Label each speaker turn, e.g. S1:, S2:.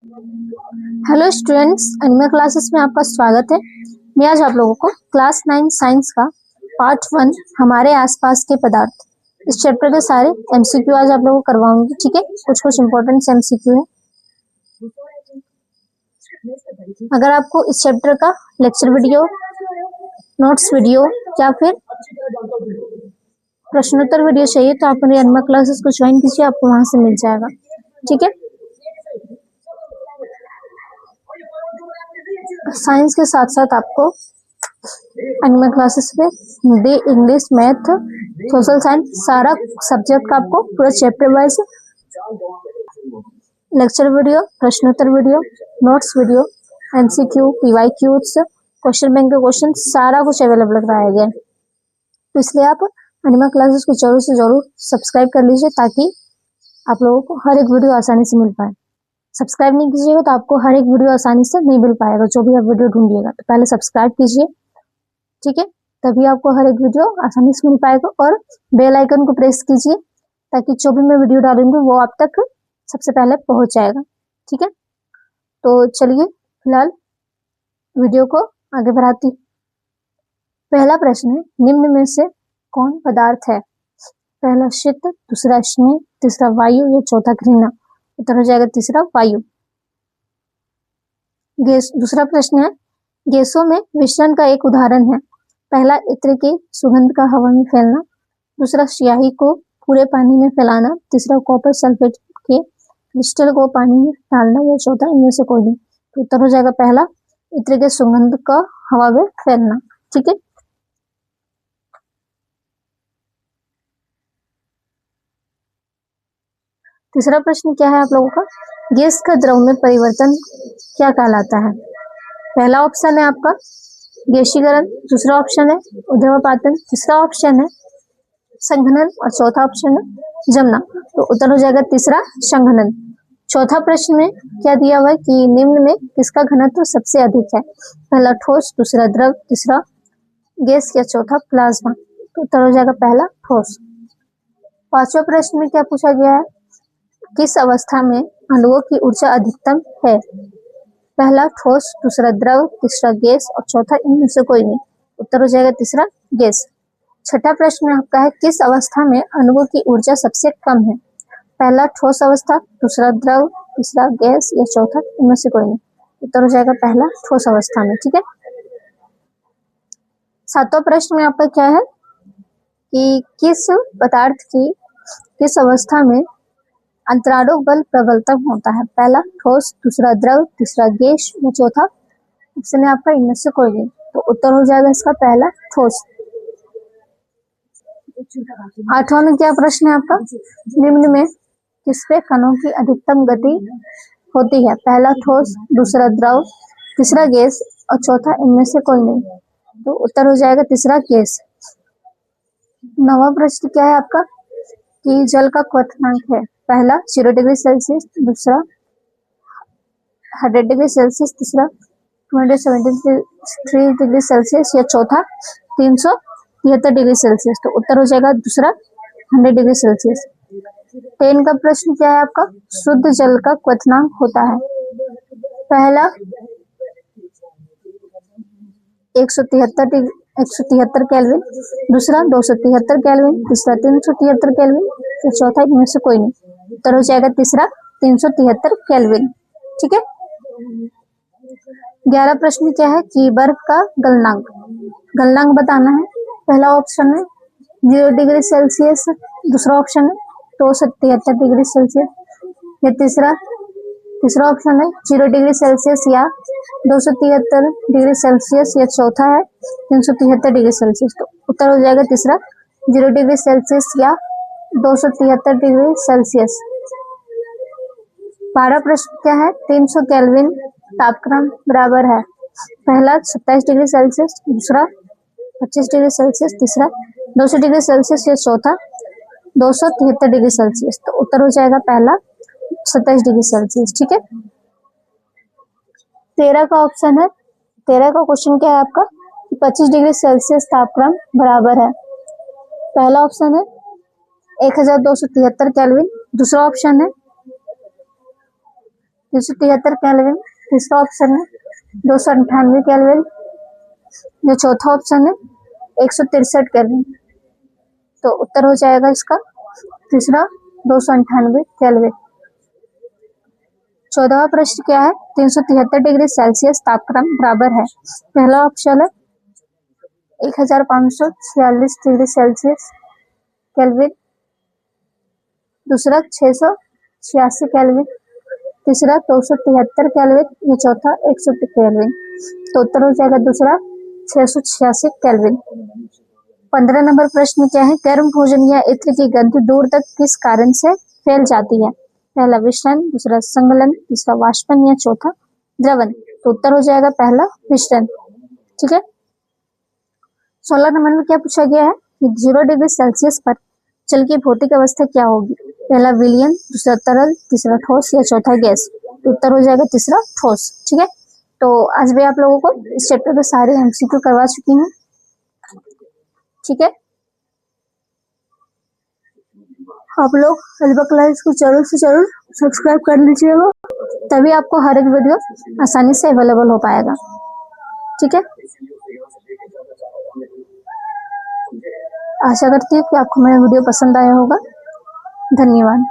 S1: Hello students, animal classes में आपका स्वागत है। मैं आज आप लोगों को क्लास 9 साइंस का पार्ट 1 हमारे आसपास के पदार्थ इस चैप्टर के सारे एमसीक्यू आज आप लोगों को करवाऊंगी। ठीक है, कुछ इंपॉर्टेंट एमसीक्यू है। अगर आपको इस चैप्टर का लेक्चर वीडियो, नोट्स वीडियो या फिर प्रश्नोत्तर वीडियो चाहिए तो आप मेरे एनिमल क्लासेस को ज्वाइन कीजिए, आपको वहां से मिल जाएगा। ठीक है, साइंस के साथ साथ आपको एनिमल क्लासेस में Hindi, English, math, social science सारा सब्जेक्ट का आपको पूरा चैप्टर वाइज लेक्चर वीडियो, प्रश्नोत्तर video, notes video, MCQ, PYQs, question bank के क्वेश्चन सारा कुछ अवेलेबल कराया गया है। तो इसलिए आप एनिमल क्लासेस को जरूर से जरूर सब्सक्राइब कर लीजिए ताकि आप लोगों को हर एक वीडियो आसानी से मिल पाए। सब्सक्राइब नहीं कीजिएगा तो आपको हर एक वीडियो आसानी से नहीं मिल पाएगा। जो भी आप वीडियो ढूंढिएगा तो पहले सब्सक्राइब कीजिए, ठीक है, तभी आपको हर एक वीडियो आसानी से मिल पाएगा। और बेल आइकन को प्रेस कीजिए ताकि जो भी मैं वीडियो डालूंगी वो आप तक सबसे पहले पहुंच जाएगा। ठीक है, तो चलिए फिलहाल वीडियो को आगे बढ़ाती। पहला प्रश्न है, निम्न में से कौन पदार्थ है? पहला शीत, दूसरा स्नेह, तीसरा वायु या चौथा घृणा। उत्तर हो जाएगा तीसरा वायु। गैस। दूसरा प्रश्न है, गैसों में मिश्रण का एक उदाहरण है। पहला इत्र की सुगंध का हवा में फैलना, दूसरा स्याही को पूरे पानी में फैलाना, तीसरा कॉपर सल्फेट के क्रिस्टल को पानी में डालना या चौथा इनमें से कोई नहीं। तो उत्तर हो जाएगा पहला इत्र के सुगंध का हवा में फैलना। ठीक है, तीसरा प्रश्न क्या है आप लोगों का, गैस का द्रव में परिवर्तन क्या कहलाता है? पहला ऑप्शन है आपका गैसीकरण, दूसरा ऑप्शन है ऊर्ध्वपातन, तीसरा ऑप्शन है संघनन और चौथा ऑप्शन है जमना। तो उत्तर हो जाएगा तीसरा संघनन। चौथा प्रश्न में क्या दिया हुआ है कि निम्न में किसका घनत्व सबसे अधिक है? पहला ठोस, दूसरा द्रव, तीसरा गैस या चौथा प्लाज्मा। तो उत्तर हो जाएगा पहला ठोस। पांचवा प्रश्न में क्या पूछा गया है, किस अवस्था में अणुओं की ऊर्जा अधिकतम है? पहला ठोस, दूसरा द्रव, तीसरा गैस और चौथा इनमें से कोई नहीं। उत्तर हो जाएगा तीसरा गैस। छठा प्रश्न आपका है, किस अवस्था में अणुओं की ऊर्जा सबसे कम है? पहला ठोस अवस्था, दूसरा द्रव, तीसरा गैस या चौथा इनमें से कोई नहीं। उत्तर हो जाएगा पहला ठोस अवस्था में। ठीक है, सातवां प्रश्न में आपका क्या है कि किस पदार्थ की किस अवस्था में अंतरारोह बल प्रबलतम होता है? पहला ठोस, दूसरा द्रव, तीसरा गैस या चौथा ऑप्शन है आपका इनमें से कोई नहीं। तो उत्तर हो जाएगा इसका पहला ठोस। आठवां में क्या प्रश्न है आपका, निम्न में किसपे कणों की अधिकतम गति होती है? पहला ठोस, दूसरा द्रव, तीसरा गैस और चौथा इनमें से कोई नहीं। तो उत्तर हो जाएगा तीसरा गैस। नवा प्रश्न क्या है आपका कि जल का क्वथनांक है? पहला 0 डिग्री सेल्सियस, दूसरा 100 डिग्री सेल्सियस, तीसरा 273 डिग्री सेल्सियस या चौथा 373 डिग्री सेल्सियस। तो उत्तर हो जाएगा दूसरा 100 डिग्री सेल्सियस। 10 का प्रश्न क्या है आपका, शुद्ध जल का क्वथनांक होता है? पहला 173 केल्विन, दूसरा 273 केल्विन, तीसरा 373 केल्विन तो चौथा इनमें से कोई नहीं। उत्तर हो जाएगा तीसरा 373 केल्विन। ठीक है, 11 प्रश्न क्या है कि बर्फ का गलनांक बताना है। पहला ऑप्शन है 0 डिग्री सेल्सियस, दूसरा ऑप्शन है 273 डिग्री सेल्सियस या तीसरा ऑप्शन है 0 डिग्री सेल्सियस या 273 डिग्री सेल्सियस या चौथा है 373 डिग्री सेल्सियस। तो उत्तर हो जाएगा तीसरा 0 डिग्री सेल्सियस या 273 डिग्री सेल्सियस। 12 प्रश्न क्या है, 300 केल्विन तापक्रम बराबर है? पहला 27 डिग्री सेल्सियस, दूसरा 25 डिग्री सेल्सियस, तीसरा 200 डिग्री सेल्सियस या चौथा 273 डिग्री सेल्सियस। तो उत्तर हो जाएगा पहला 27 डिग्री सेल्सियस। ठीक है, 13 का ऑप्शन है, 13 का क्वेश्चन क्या है आपका, 25 डिग्री सेल्सियस तापक्रम बराबर है? पहला ऑप्शन है 1273 केल्विन, दूसरा ऑप्शन है 373 केल्विन। तीसरा ऑप्शन है 298 केल्विन। जो चौथा ऑप्शन है 163 केल्विन। तो उत्तर हो जाएगा इसका तीसरा 298 केल्विन। 14वां प्रश्न क्या है? 373 डिग्री सेल्सियस तापक्रम बराबर है। पहला ऑप्शन है 1546 डिग्री सेल्सियस केल्विन। दूसरा 686 केल्विन। तीसरा 273 केल्विन। या चौथा 160 केल्विन। तो उत्तर हो जाएगा दूसरा 686 केल्विन। 15 नंबर प्रश्न क्या है? गर्म भोजन या इत्र की गंध दूर तक किस कारण से फैल जाती है? पहला विषलन, दूसरा संगलन, तीसरा वाष्पन या चौथा द्रवन। तो उत्तर हो जाएगा पहला विषलन। ठीक है। 16 नंबर में क्या पूछा गया है कि 0 डिग्री सेल्सियस पर जल की भौतिक अवस्था क्या होगी? पहला विलयन, दूसरा तरल, तीसरा ठोस या चौथा गैस। तो उत्तर हो जाएगा तीसरा ठोस। ठीक है। तो आज भी आप लोगों को इस चैप्टर के सारे एमसीक्यू करवा चुकी हूँ। ठीक है। आप लोग अल्बा क्लास को जरूर से जरूर सब्सक्राइब कर लीजिएगा, तभी आपको हर एक वीडियो आसानी से अवेलेबल हो पाएगा। ठीक है। आशा करती हूँ कि आपको मेरा वीडियो पसंद आया होगा। धन्यवाद।